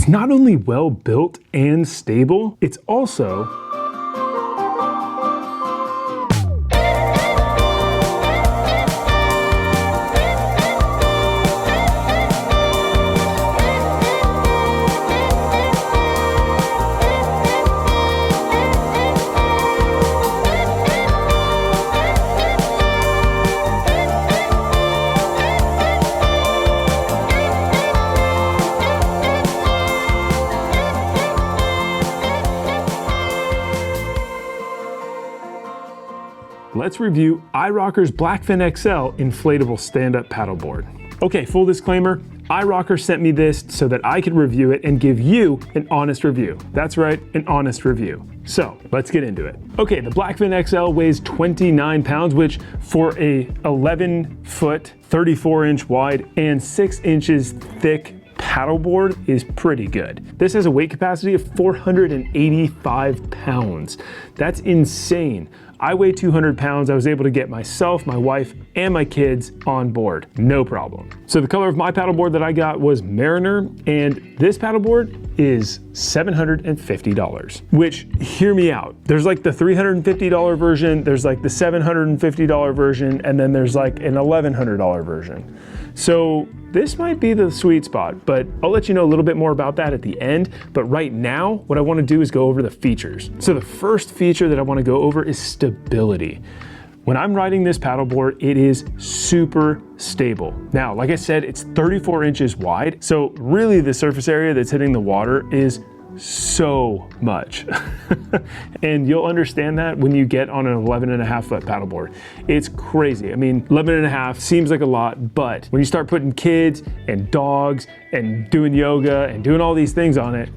not only well built and stable, it's also let's review iRocker's Blackfin XL inflatable stand-up paddleboard. Okay, full disclaimer, iRocker sent me this so that I could review it and give you an honest review. That's right, an honest review. So let's get into it. Okay, the Blackfin XL weighs 29 pounds, which for a 11-foot, 34-inch wide, and 6 inches thick paddleboard is pretty good. This has a weight capacity of 485 pounds. That's insane. I weigh 200 pounds. I was able to get myself, my wife, and my kids on board. No problem. So the color of my paddleboard that I got was Mariner, and this paddleboard is $750, which, hear me out. There's like the $350 version, there's like the $750 version, and then there's like an $1,100 version. So this might be the sweet spot, but I'll let you know a little bit more about that at the end. But right now, what I want to do is go over the features. So the first feature that I want to go over is stability. When I'm riding this paddleboard, it is super stable. Now, like I said, it's 34 inches wide. So really the surface area that's hitting the water is so much. And you'll understand that when you get on an 11.5-foot paddleboard. It's crazy. I mean, 11.5 seems like a lot, but when you start putting kids and dogs and doing yoga and doing all these things on it,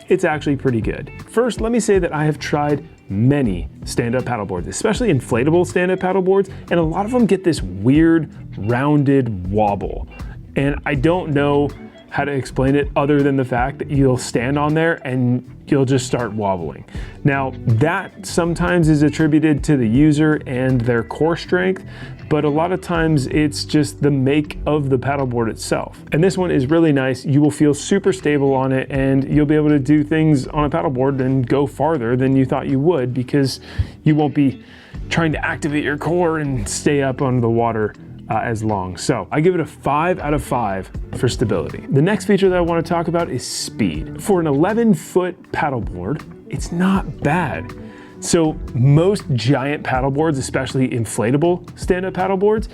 it's actually pretty good. First, let me say that I have tried many stand-up paddleboards, especially inflatable stand-up paddleboards, and a lot of them get this weird rounded wobble. And I don't know how to explain it other than the fact that you'll stand on there and you'll just start wobbling. Now, that sometimes is attributed to the user and their core strength, but a lot of times it's just the make of the paddleboard itself. And this one is really nice. You will feel super stable on it, and you'll be able to do things on a paddleboard and go farther than you thought you would, because you won't be trying to activate your core and stay up under the water as long. So I give it a 5 out of 5 for stability. The next feature that I want to talk about is speed. For an 11-foot paddleboard, it's not bad. So most giant paddleboards, especially inflatable stand-up paddleboards,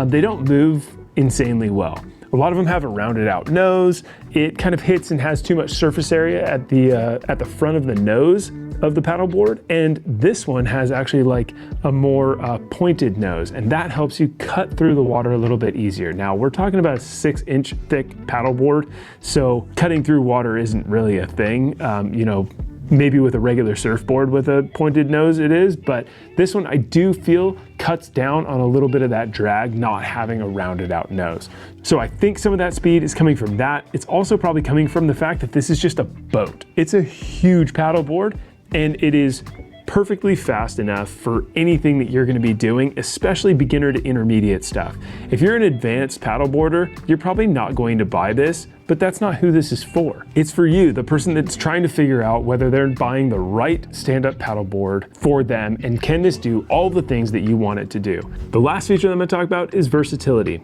they don't move insanely well. A lot of them have a rounded out nose. It kind of hits and has too much surface area at the front of the nose of the paddleboard, and this one has actually like a more pointed nose, and that helps you cut through the water a little bit easier. Now, we're talking about a 6-inch thick paddleboard, so cutting through water isn't really a thing. You know, maybe with a regular surfboard with a pointed nose it is, but this one I do feel cuts down on a little bit of that drag, not having a rounded out nose. So I think some of that speed is coming from that. It's also probably coming from the fact that this is just a boat. It's a huge paddleboard, and it is perfectly fast enough for anything that you're going to be doing, especially beginner to intermediate stuff. If you're an advanced paddleboarder, you're probably not going to buy this, but that's not who this is for. It's for you, the person that's trying to figure out whether they're buying the right stand-up paddleboard for them, and can this do all the things that you want it to do. The last feature that I'm going to talk about is versatility.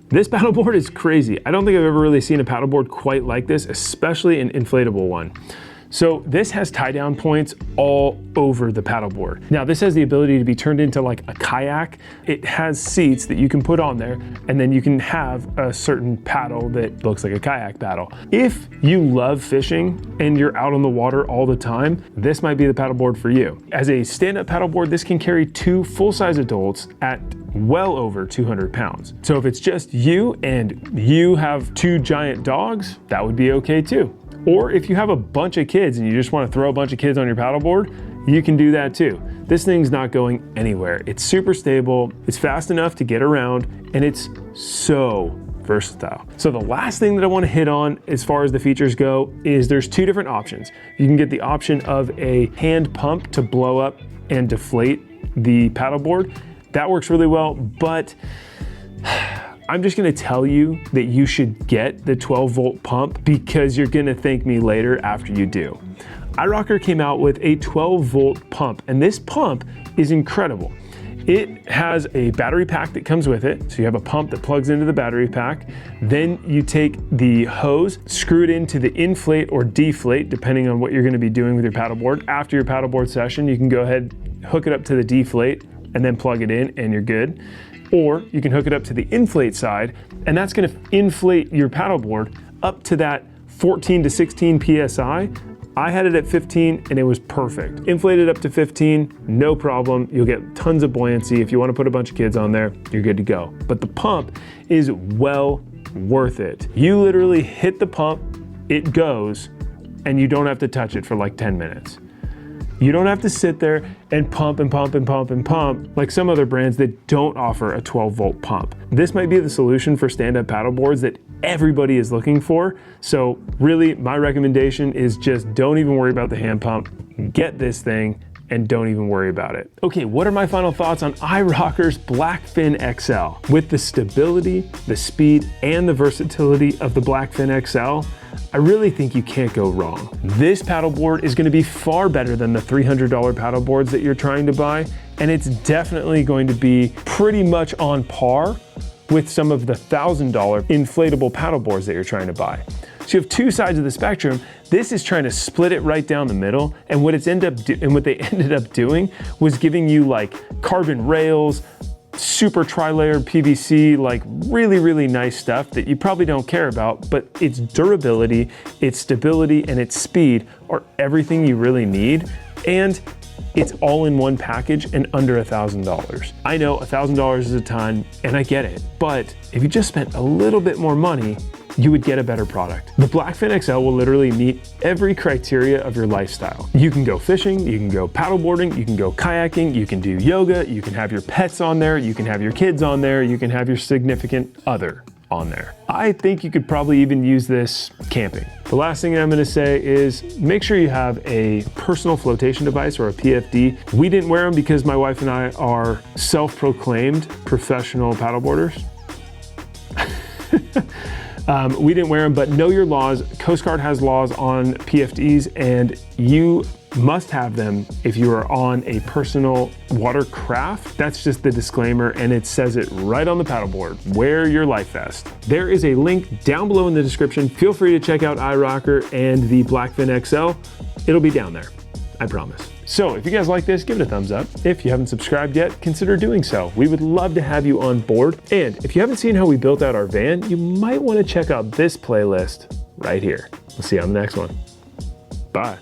This paddleboard is crazy. I don't think I've ever really seen a paddleboard quite like this, especially an inflatable one. So this has tie-down points all over the paddleboard. Now, this has the ability to be turned into like a kayak. It has seats that you can put on there, and then you can have a certain paddle that looks like a kayak paddle. If you love fishing and you're out on the water all the time, this might be the paddleboard for you. As a stand-up paddleboard, this can carry 2 full-size adults at well over 200 pounds. So if it's just you and you have 2 giant dogs, that would be okay too. Or if you have a bunch of kids and you just want to throw a bunch of kids on your paddleboard, you can do that too. This thing's not going anywhere. It's super stable, it's fast enough to get around, and it's so versatile. So the last thing that I want to hit on as far as the features go is there's 2 different options. You can get the option of a hand pump to blow up and deflate the paddleboard. That works really well, but I'm just gonna tell you that you should get the 12-volt pump because you're gonna thank me later after you do. iRocker came out with a 12-volt pump, and this pump is incredible. It has a battery pack that comes with it. So you have a pump that plugs into the battery pack. Then you take the hose, screw it into the inflate or deflate, depending on what you're gonna be doing with your paddleboard. After your paddleboard session, you can go ahead, hook it up to the deflate, and then plug it in and you're good. Or you can hook it up to the inflate side, and that's gonna inflate your paddleboard up to that 14 to 16 PSI. I had it at 15 and it was perfect. Inflated up to 15, no problem. You'll get tons of buoyancy. If you want to put a bunch of kids on there, you're good to go. But the pump is well worth it. You literally hit the pump, it goes, and you don't have to touch it for like 10 minutes. You don't have to sit there and pump and pump and pump and pump like some other brands that don't offer a 12-volt pump. This might be the solution for stand-up paddleboards that everybody is looking for. So really, my recommendation is just don't even worry about the hand pump. Get this thing and don't even worry about it. Okay, what are my final thoughts on iRocker's Blackfin XL? With the stability, the speed, and the versatility of the Blackfin XL, I really think you can't go wrong. This paddleboard is gonna be far better than the $300 paddleboards that you're trying to buy, and it's definitely going to be pretty much on par with some of the $1,000 inflatable paddleboards that you're trying to buy. So you have two sides of the spectrum. This is trying to split it right down the middle, and what they ended up doing was giving you like carbon rails, super tri-layered PVC, like really, really nice stuff that you probably don't care about, but its durability, its stability, and its speed are everything you really need. And it's all in one package and under $1,000. I know $1,000 is a ton, and I get it, but if you just spent a little bit more money, you would get a better product. The Blackfin XL will literally meet every criteria of your lifestyle. You can go fishing, you can go paddleboarding, you can go kayaking, you can do yoga, you can have your pets on there, you can have your kids on there, you can have your significant other on there. I think you could probably even use this camping. The last thing I'm gonna say is make sure you have a personal flotation device or a PFD. We didn't wear them because my wife and I are self-proclaimed professional paddleboarders. We didn't wear them, but know your laws. Coast Guard has laws on PFDs, and you must have them if you are on a personal watercraft. That's just the disclaimer, and it says it right on the paddleboard. Wear your life vest. There is a link down below in the description. Feel free to check out iRocker and the Blackfin XL. It'll be down there, I promise. So if you guys like this, give it a thumbs up. If you haven't subscribed yet, consider doing so. We would love to have you on board. And if you haven't seen how we built out our van, you might want to check out this playlist right here. We'll see you on the next one. Bye.